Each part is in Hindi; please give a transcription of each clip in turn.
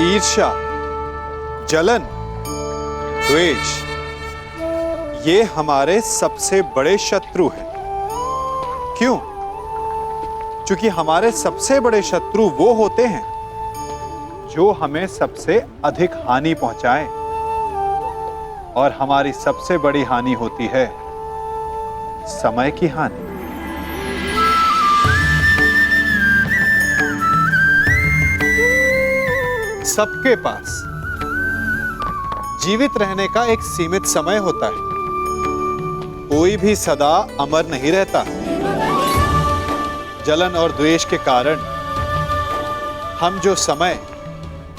ईर्ष्या, जलन, द्वेष, ये हमारे सबसे बड़े शत्रु हैं। क्यों? क्योंकि हमारे सबसे बड़े शत्रु वो होते हैं जो हमें सबसे अधिक हानि पहुंचाएं, और हमारी सबसे बड़ी हानि होती है समय की हानि। सबके पास जीवित रहने का एक सीमित समय होता है। कोई भी सदा अमर नहीं रहता। जलन और द्वेष के कारण हम जो समय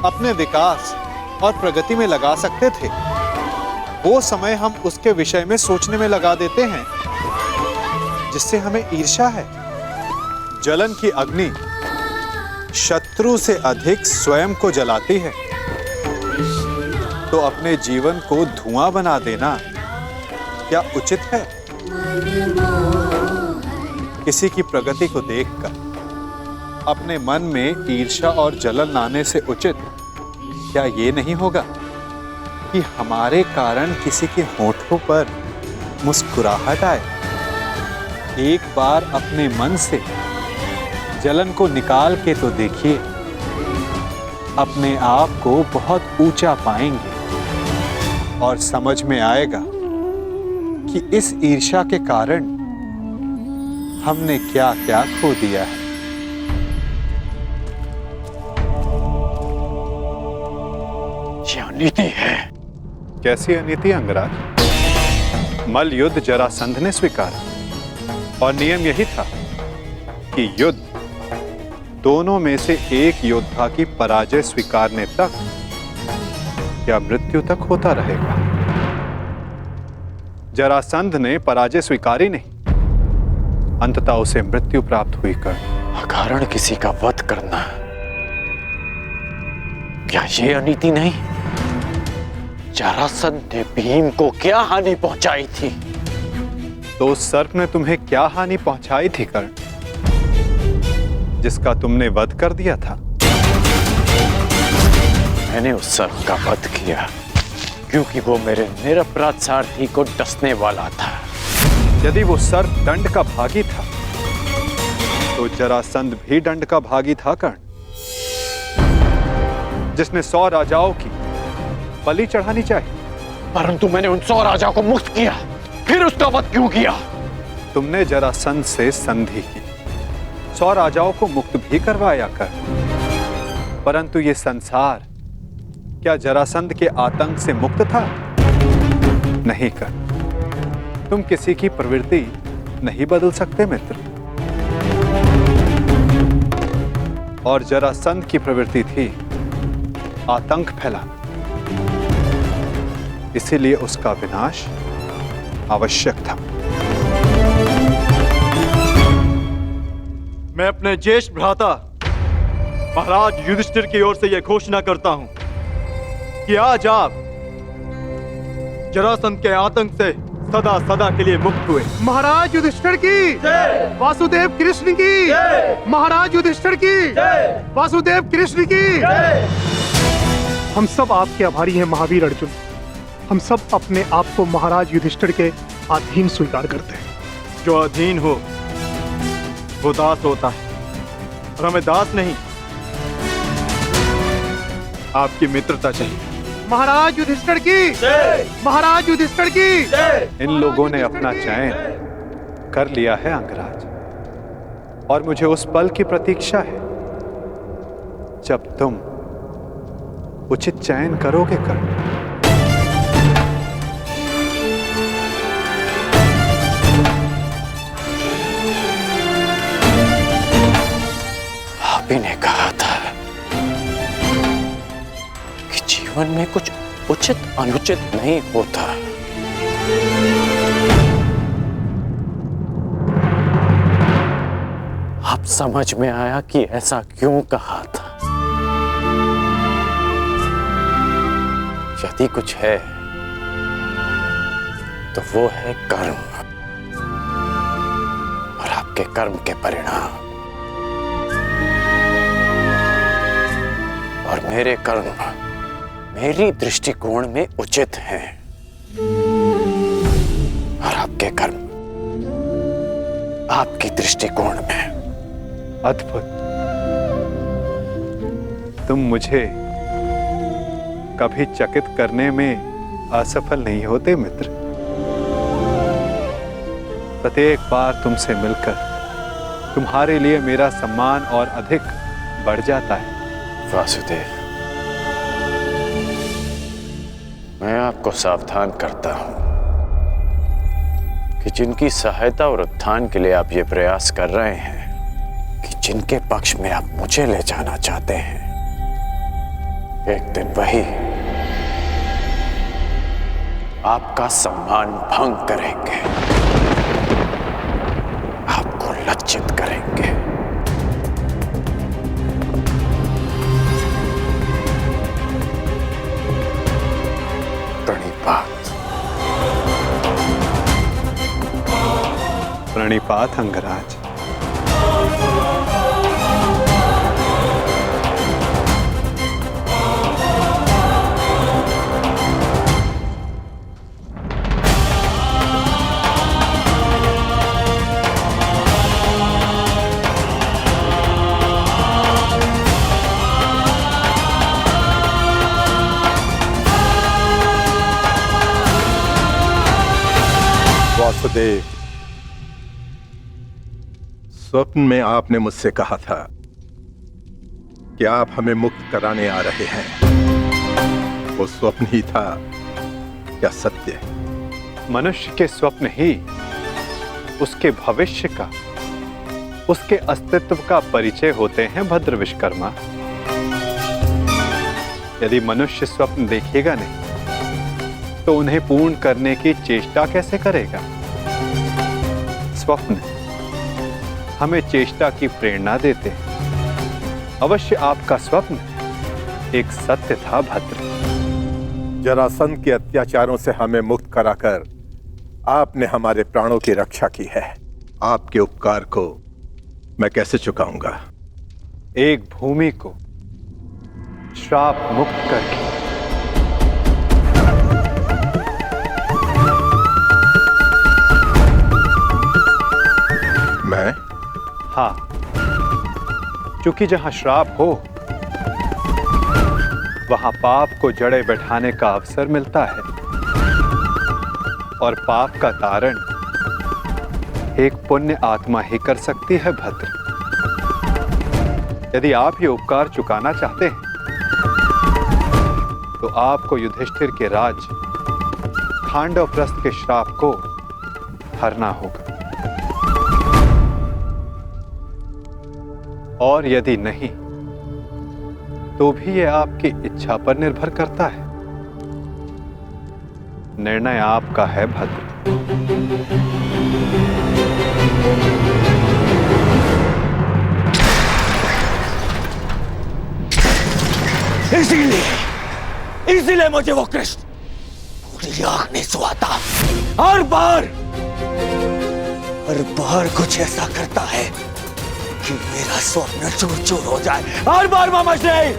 अपने विकास और प्रगति में लगा सकते थे, वो समय हम उसके विषय में सोचने में लगा देते हैं जिससे हमें ईर्ष्या है। जलन की अग्नि शत्रु से अधिक स्वयं को जलाती है, तो अपने जीवन को धुआं बना देना क्या उचित है? किसी की प्रगति को देखकर अपने मन में ईर्ष्या और जलन लाने से उचित क्या ये नहीं होगा कि हमारे कारण किसी के होठों पर मुस्कुराहट आए? एक बार अपने मन से जलन को निकाल के तो देखिए, अपने आप को बहुत ऊंचा पाएंगे और समझ में आएगा कि इस ईर्ष्या के कारण हमने क्या क्या खो दिया है। ये अनीति है। कैसी अनीति अंगराज? मल्ल युद्ध जरासंध ने स्वीकारा, और नियम यही था कि युद्ध दोनों में से एक योद्धा की पराजय स्वीकारने तक या मृत्यु तक होता रहेगा। जरासंध ने पराजय स्वीकारी नहीं, अंततः उसे मृत्यु प्राप्त हुई। अकारण किसी का वध करना, क्या ये अनीति नहीं? जरासंध ने भीम को क्या हानि पहुंचाई थी? तो उस सर्प ने तुम्हें क्या हानि पहुंचाई थी कर्ण, जिसका तुमने वध कर दिया था? मैंने उस सर्प का वध किया क्योंकि वो मेरे निरपराध सारथी को डसने वाला था। यदि वो सर्प दंड का भागी था, तो जरासंध भी दंड का भागी था कर्ण, जिसने 100 राजाओं की बलि चढ़ानी चाहिए। परंतु मैंने उन 100 राजाओं को मुक्त किया, फिर उसका वध क्यों किया? तुमने जरासंध से संधि की, 100 राजाओं को मुक्त भी करवाया कर, परंतु ये संसार क्या जरासंध के आतंक से मुक्त था? नहीं कर। तुम किसी की प्रवृत्ति नहीं बदल सकते मित्र, और जरासंध की प्रवृत्ति थी आतंक फैलाना, इसीलिए उसका विनाश आवश्यक था। मैं अपने ज्येष्ठ भ्राता महाराज युधिष्ठिर की ओर से यह घोषणा करता हूं कि आज आप जरासंध के आतंक से सदा सदा के लिए मुक्त हुए। महाराज युधिष्ठिर की जय, वासुदेव कृष्ण की जय, महाराज युधिष्ठिर की जय, वासुदेव कृष्ण की जय। हम सब आपके आभारी हैं महावीर अर्जुन। हम सब अपने आप को महाराज युधिष्ठिर के अधीन स्वीकार करते हैं। जो अधीन हो वो दास होता है, और हमें दास नहीं, आपकी मित्रता चाहिए। महाराज युधिष्ठिर की जय, महाराज युधिष्ठिर की जय। इन लोगों ने अपना चयन कर लिया है अंगराज, और मुझे उस पल की प्रतीक्षा है जब तुम उचित चयन करोगे कर्ण। आप ही ने कहा था कि जीवन में कुछ उचित अनुचित नहीं होता। अब समझ में आया कि ऐसा क्यों कहा था। यदि कुछ है तो वो है कर्म, और आपके कर्म के परिणाम। और मेरे कर्म मेरी दृष्टिकोण में उचित हैं और आपके कर्म आपकी दृष्टिकोण में अद्भुत। तुम मुझे कभी चकित करने में असफल नहीं होते मित्र। प्रत्येक बार तुमसे मिलकर तुम्हारे लिए मेरा सम्मान और अधिक बढ़ जाता है। वासुदेव, मैं आपको सावधान करता हूं कि जिनकी सहायता और उत्थान के लिए आप ये प्रयास कर रहे हैं कि जिनके पक्ष में आप मुझे ले जाना चाहते हैं, एक दिन वही आपका सम्मान भंग करेंगे, आपको लज्जित करेंगे। प्रणिपात। प्रणिपात अंगराज। वासुदेव, स्वप्न में आपने मुझसे कहा था कि आप हमें मुक्त कराने आ रहे हैं। वो स्वप्न ही था या सत्य? मनुष्य के स्वप्न ही उसके भविष्य का, उसके अस्तित्व का परिचय होते हैं भद्र विश्वकर्मा। यदि मनुष्य स्वप्न देखेगा नहीं तो उन्हें पूर्ण करने की चेष्टा कैसे करेगा? स्वप्न हमें चेष्टा की प्रेरणा देते हैं। अवश्य आपका स्वप्न एक सत्य था भद्र। जरासंध के अत्याचारों से हमें मुक्त कराकर आपने हमारे प्राणों की रक्षा की है। आपके उपकार को मैं कैसे चुकाऊंगा? एक भूमि को श्राप मुक्त करके। मैं? हाँ, क्योंकि जहां श्राप हो वहां पाप को जड़े बैठाने का अवसर मिलता है और पाप का तारण एक पुण्य आत्मा ही कर सकती है भद्र। यदि आप ये उपकार चुकाना चाहते हैं तो आपको युधिष्ठिर के राज खांडवप्रस्थ के श्राप को हरना होगा, और यदि नहीं तो भी यह आपकी इच्छा पर निर्भर करता है। निर्णय आपका है भद्र। इसीलिए मुझे वो कृष्ण पूरी आंख नहीं सुहाता। हर बार कुछ ऐसा करता है कि मेरा स्वप्न चूर चूर हो जाए। हर बार मामा श्री।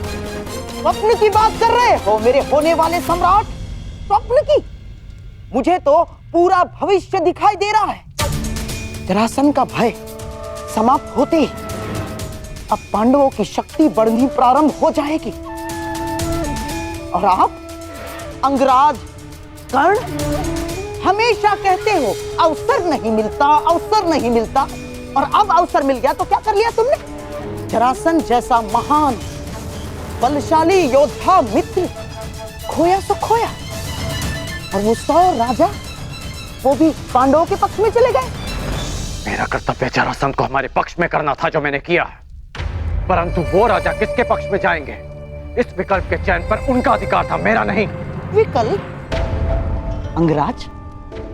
स्वप्न की बात कर रहे हो मेरे होने वाले सम्राट? स्वप्न की? मुझे तो पूरा भविष्य दिखाई दे रहा है। जरासंध का भय समाप्त होते ही अब पांडवों की शक्ति बढ़नी प्रारंभ हो जाएगी और आप अंगराज कर्ण हमेशा कहते हो अवसर नहीं मिलता, अवसर नहीं मिलता, और अब अवसर मिल गया तो क्या कर लिया तुमने? जरासंध जैसा महान बलशाली योद्धा मित्र खोया सो खोया, और वो 100 राजा वो भी पांडवों के पक्ष में चले गए। मेरा कर्तव्य जरासंध को हमारे पक्ष में करना था जो मैंने किया, परंतु वो राजा किसके पक्ष में जाएंगे, इस विकल्प के चयन पर उनका अधिकार था, मेरा नहीं। विकल्प? अंगराज,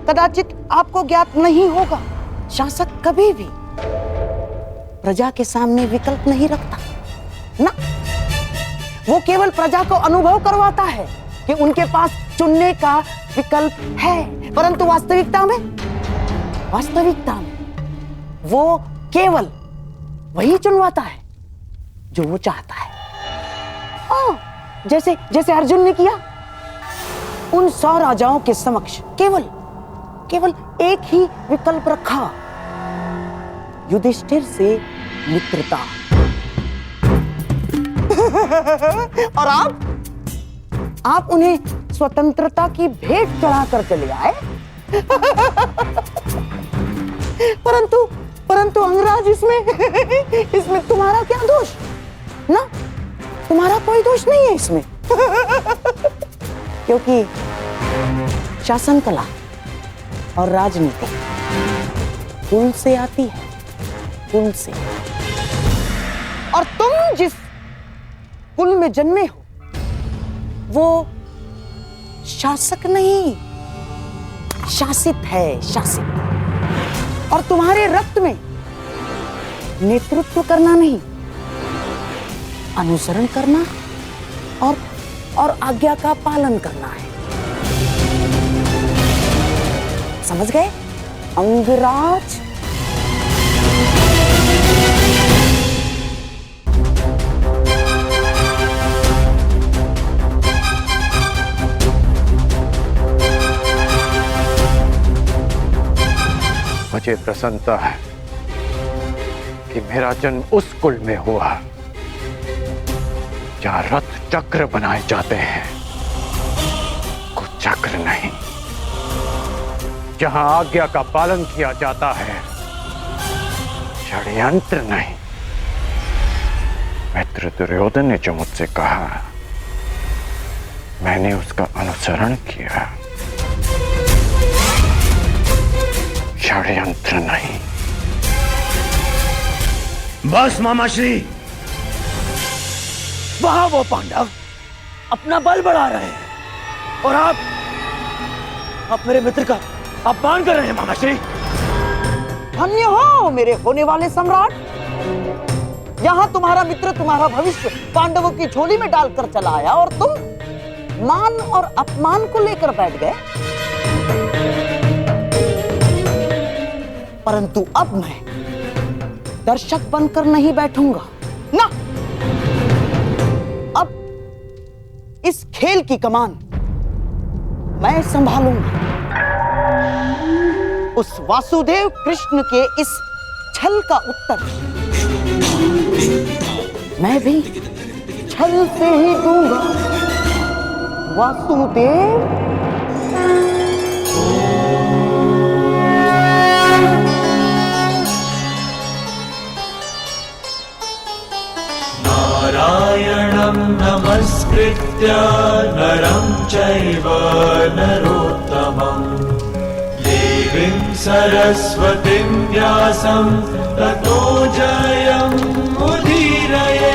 कदाचित आपको ज्ञात नहीं होगा, शासक कभी भी प्रजा के सामने विकल्प नहीं रखता ना। वो केवल प्रजा को अनुभव करवाता है कि उनके पास चुनने का विकल्प है, परंतु वास्तविकता में वो केवल वही चुनवाता है जो वो चाहता है। जैसे जैसे अर्जुन ने किया। उन 100 राजाओं के समक्ष केवल एक ही विकल्प रखा, युधिष्ठिर से मित्रता। और आप उन्हें स्वतंत्रता की भेंट चढ़ाकर चले आए। परंतु अंगराज, इसमें तुम्हारा क्या दोष? ना, तुम्हारा कोई दोष नहीं है इसमें। क्योंकि शासन कला और राजनीति कुल से आती है, कुल से। और तुम जिस कुल में जन्मे हो वो शासक नहीं, शासित है, शासित। और तुम्हारे रक्त में नेतृत्व करना नहीं, अनुसरण करना और आज्ञा का पालन करना है। समझ गए अंगराज? मुझे प्रसन्नता है कि मेरा जन्म उस कुल में हुआ जहां रथ चक्र बनाए जाते हैं, कुचक्र नहीं। जहां आज्ञा का पालन किया जाता है, षड्यंत्र नहीं। मित्र दुर्योधन ने जो मुझसे कहा, मैंने उसका अनुसरण किया, षड्यंत्र नहीं। बस मामाश्री, वहां वो पांडव अपना बल बढ़ा रहे हैं और आप मेरे मित्र का अपमान कर रहे हैं मामाश्री। धन्य हो मेरे होने वाले सम्राट। जहां तुम्हारा मित्र तुम्हारा भविष्य पांडवों की झोली में डालकर चला आया और तुम मान और अपमान को लेकर बैठ गए। परंतु अब मैं दर्शक बनकर नहीं बैठूंगा ना। अब इस खेल की कमान मैं संभालूंगा। उस वासुदेव कृष्ण के इस छल का उत्तर मैं भी छल से ही दूंगा। वासुदेव, नारायणं नमस्कृत्य नरं चैव नरोत्तमं देवीं सरस्वतीं व्यासं ततो जयं मुदीरये।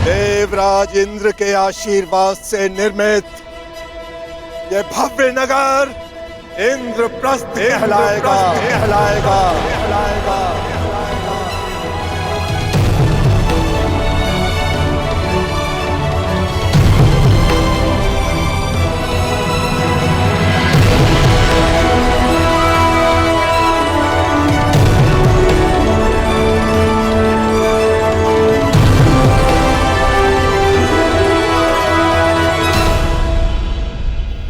देवराज इंद्र के आशीर्वाद से निर्मित ये भव्य नगर इंद्रप्रस्थ कहलाएगा।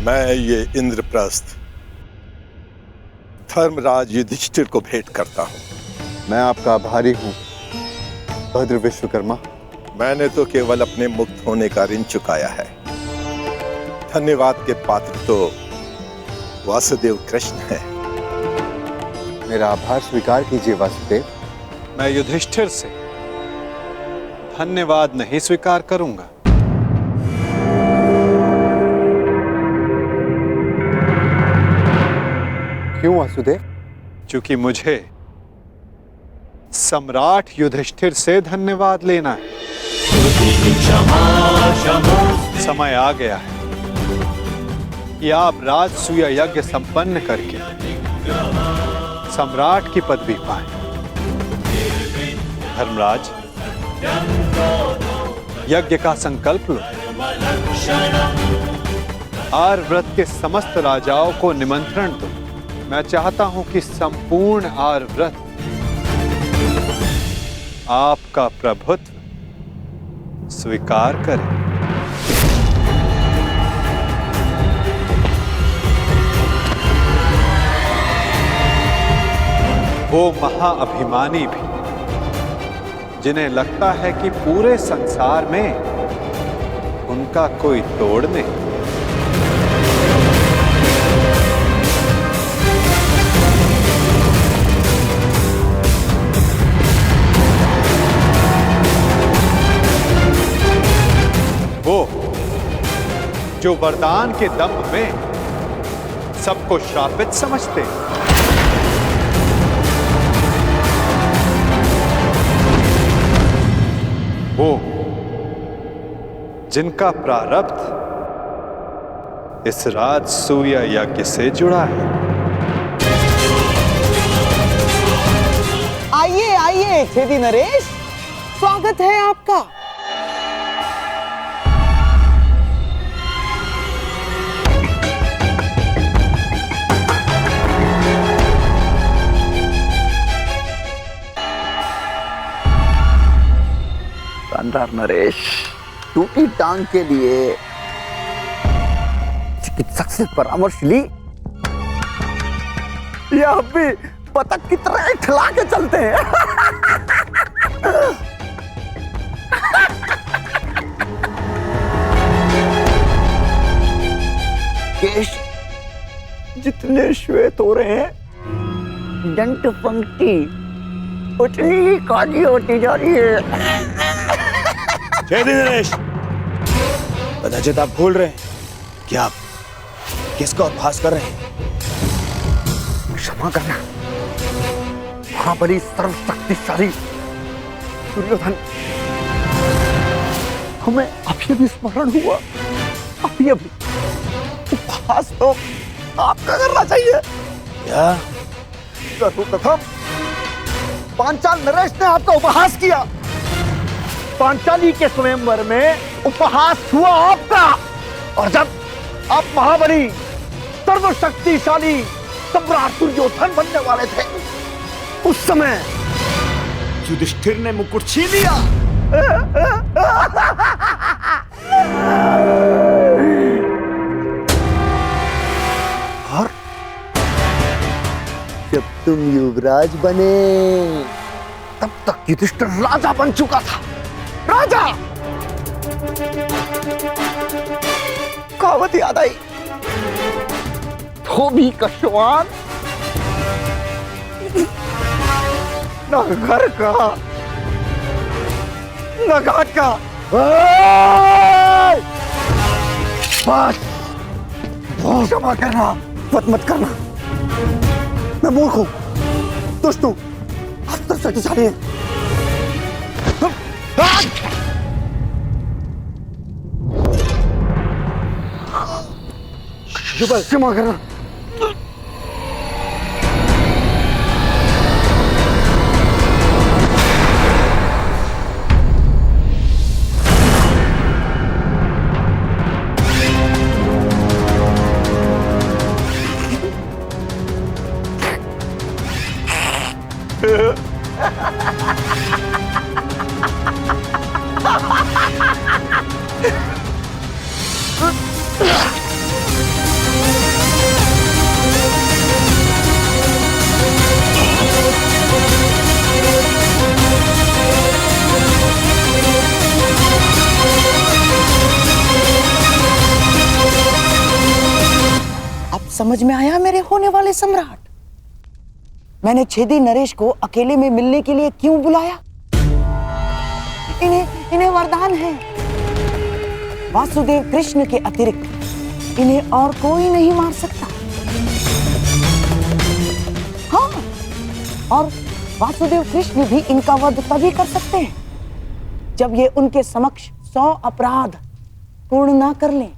मैं ये इंद्रप्रस्थ धर्मराज युधिष्ठिर को भेंट करता हूं। मैं आपका आभारी हूं भद्र विश्वकर्मा। मैंने तो केवल अपने मुक्त होने का ऋण चुकाया है। धन्यवाद के पात्र तो वासुदेव कृष्ण है। मेरा आभार स्वीकार कीजिए वासुदेव। मैं युधिष्ठिर से धन्यवाद नहीं स्वीकार करूंगा। क्यों वासुदेव? क्योंकि मुझे सम्राट युधिष्ठिर से धन्यवाद लेना है। समय आ गया है कि आप राजसूय यज्ञ संपन्न करके सम्राट की पदवी पाएं। धर्मराज, यज्ञ का संकल्प लो। आर्यव्रत के समस्त राजाओं को निमंत्रण दो। मैं चाहता हूं कि संपूर्ण आर्यव्रत आपका प्रभुत्व स्वीकार करे। वो महाअभिमानी भी जिन्हें लगता है कि पूरे संसार में उनका कोई तोड़ नहीं। वो जो वरदान के दम में सबको श्रापित समझते हैं। वो जिनका प्रारब्ध इस राजसूय यज्ञ से जुड़ा है। आइए आइए छेदी नरेश, स्वागत है आपका। शानदार नरेश, टूटी टांग के लिए चिकित्सक से परामर्श ली या अब भी पतंग की तरह ठिला के चलते हैं? केश जितने श्वेत हो रहे हैं, दंत पंक्ति उतनी ही काली होती जा रही है। छेदी नरेश, कदाचित आप भूल रहे हैं कि आप किसका उपहास कर रहे हैं। क्षमा करना महाबली सर्वशक्तिशाली दुर्योधन, हमें अभी भी स्मरण हुआ। अभी उपहास तो आपका करना चाहिए। क्या? सर्वप्रथम पांचाल नरेश ने आपका उपहास किया। पांचाली के स्वयंवर में उपहास हुआ आपका, और जब आप महाबली सर्वशक्तिशाली सम्राट दुर्योधन बनने वाले थे, उस समय युधिष्ठिर ने मुकुट छीन लिया। और जब तुम युवराज बने, तब तक युधिष्ठिर राजा बन चुका था। राजा! कहावत याद आई, धोबी का श्वान न घर का न घाट का। बस क्षमा करना, मत करना। मैं मूर्ख हूं, दुष्ट हूं, अस्त्र शक्तिशाली है। क्षमा करना। समझ में आया मेरे होने वाले सम्राट? मैंने छेदी नरेश को अकेले में मिलने के लिए क्यों बुलाया? इन्हें वरदान है। वासुदेव कृष्ण के अतिरिक्त इन्हें और कोई नहीं मार सकता। और वासुदेव कृष्ण भी इनका वध तभी कर सकते हैं जब ये उनके समक्ष 100 अपराध पूर्ण ना कर लें।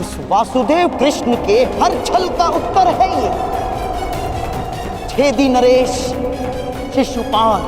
उस वासुदेव कृष्ण के हर छल का उत्तर है ये। छेदी नरेश, शिशुपाल,